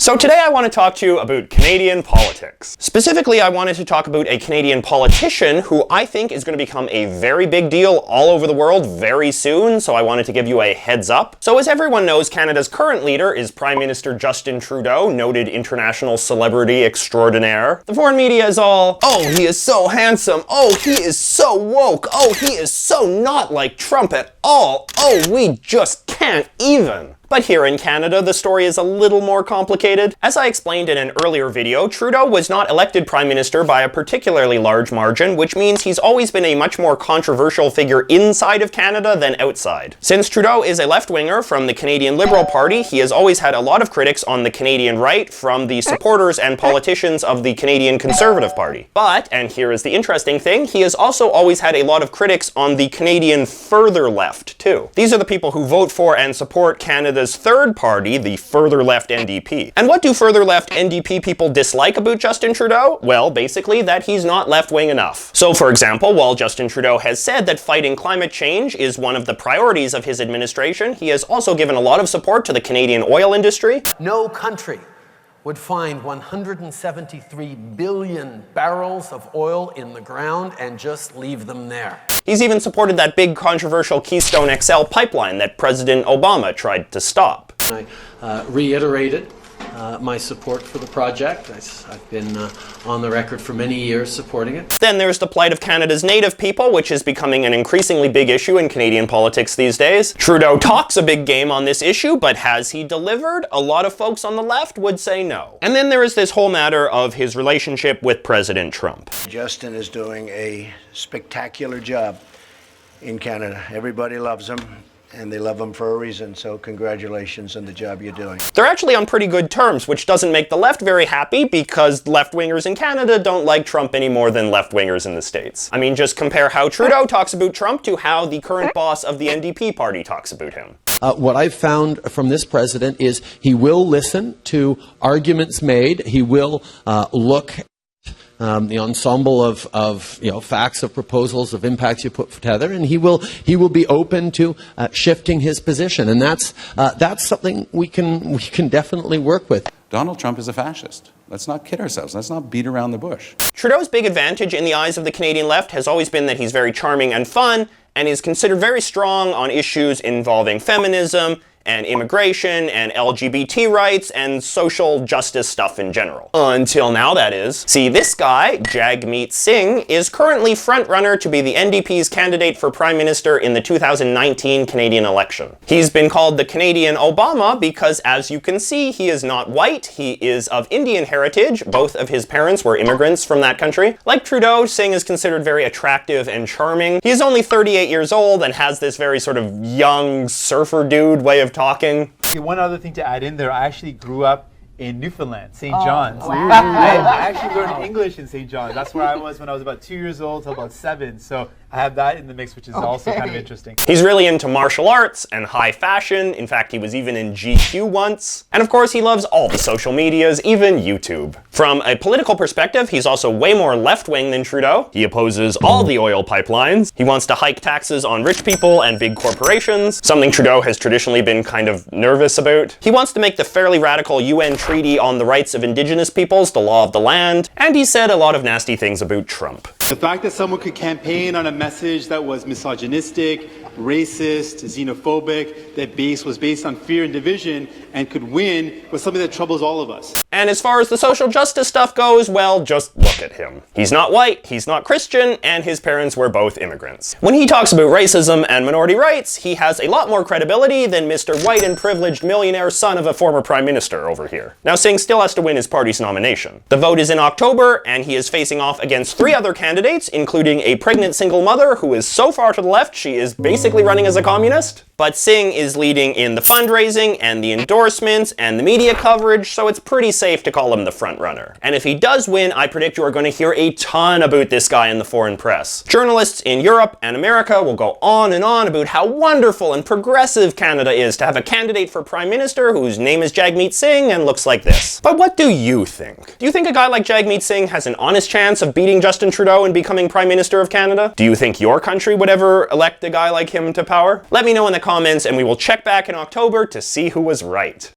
So today I want to talk to you about Canadian politics. Specifically, I wanted to talk about a Canadian politician who I think is going to become a very big deal all over the world very soon, so I wanted to give you a heads up. So as everyone knows, Canada's current leader is Prime Minister Justin Trudeau, noted international celebrity extraordinaire. The foreign media is all, oh, he is so handsome, oh, he is so woke, oh, he is so not like Trump at all, oh, we just can't even. But here in Canada, the story is a little more complicated. As I explained in an earlier video, Trudeau was not elected Prime Minister by a particularly large margin, which means he's always been a much more controversial figure inside of Canada than outside. Since Trudeau is a left-winger from the Canadian Liberal Party, he has always had a lot of critics on the Canadian right from the supporters and politicians of the Canadian Conservative Party. But, and here is the interesting thing, he has also always had a lot of critics on the Canadian further left, too. These are the people who vote for and support Canada's third party, the further left NDP. And what do further left NDP people dislike about Justin Trudeau? Well, basically that he's not left-wing enough. So for example, while Justin Trudeau has said that fighting climate change is one of the priorities of his administration, he has also given a lot of support to the Canadian oil industry. No country would find 173 billion barrels of oil in the ground and just leave them there. He's even supported that big controversial Keystone XL pipeline that President Obama tried to stop. I reiterated my support for the project. I've been on the record for many years supporting it. Then there's the plight of Canada's native people, which is becoming an increasingly big issue in Canadian politics these days. Trudeau talks a big game on this issue, but has he delivered? A lot of folks on the left would say no. And then there is this whole matter of his relationship with President Trump. Justin is doing a spectacular job in Canada. Everybody loves him. And they love him for a reason, so congratulations on the job you're doing. They're actually on pretty good terms, which doesn't make the left very happy because left-wingers in Canada don't like Trump any more than left-wingers in the States. I mean, just compare how Trudeau talks about Trump to how the current boss of the NDP party talks about him. What I've found from this president is he will listen to arguments made. He will look the ensemble of facts, of proposals, of impacts you put together, and he will be open to shifting his position, and that's something we can definitely work with. Donald Trump is a fascist. Let's not kid ourselves. Let's not beat around the bush. Trudeau's big advantage in the eyes of the Canadian left has always been that he's very charming and fun, and is considered very strong on issues involving feminism, and immigration, and LGBT rights, and social justice stuff in general. Until now, that is. See, this guy, Jagmeet Singh, is currently front-runner to be the NDP's candidate for Prime Minister in the 2019 Canadian election. He's been called the Canadian Obama because, as you can see, he is not white, he is of Indian heritage, both of his parents were immigrants from that country. Like Trudeau, Singh is considered very attractive and charming. He is only 38 years old and has this very sort of young surfer dude way of talking. Okay, one other thing to add in there, I actually grew up in Newfoundland, St. John's. Wow. I actually learned English in St. John's. That's where I was when I was about 2 years old till about 7. So I have that in the mix, which is also kind of interesting. He's really into martial arts and high fashion. In fact, he was even in GQ once. And of course, he loves all the social medias, even YouTube. From a political perspective, he's also way more left-wing than Trudeau. He opposes all the oil pipelines. He wants to hike taxes on rich people and big corporations, something Trudeau has traditionally been kind of nervous about. He wants to make the fairly radical UN Treaty on the Rights of Indigenous Peoples the law of the land. And he said a lot of nasty things about Trump. The fact that someone could campaign on a message that was misogynistic, racist, xenophobic, that was based on fear and division and could win was something that troubles all of us. And as far as the social justice stuff goes, well, just look at him. He's not white, he's not Christian, and his parents were both immigrants. When he talks about racism and minority rights, he has a lot more credibility than Mr. White and privileged millionaire son of a former prime minister over here. Now, Singh still has to win his party's nomination. The vote is in October, and he is facing off against 3 other candidates, including a pregnant single mother who is so far to the left she is basically running as a communist. But Singh is leading in the fundraising and the endorsements and the media coverage, so it's pretty safe to call him the front runner. And if he does win, I predict you are going to hear a ton about this guy in the foreign press. Journalists in Europe and America will go on about how wonderful and progressive Canada is to have a candidate for Prime Minister whose name is Jagmeet Singh and looks like this. But what do you think? Do you think a guy like Jagmeet Singh has an honest chance of beating Justin Trudeau and becoming Prime Minister of Canada? Do you think your country would ever elect a guy like him to power? Let me know in the comments and we will check back in October to see who was right.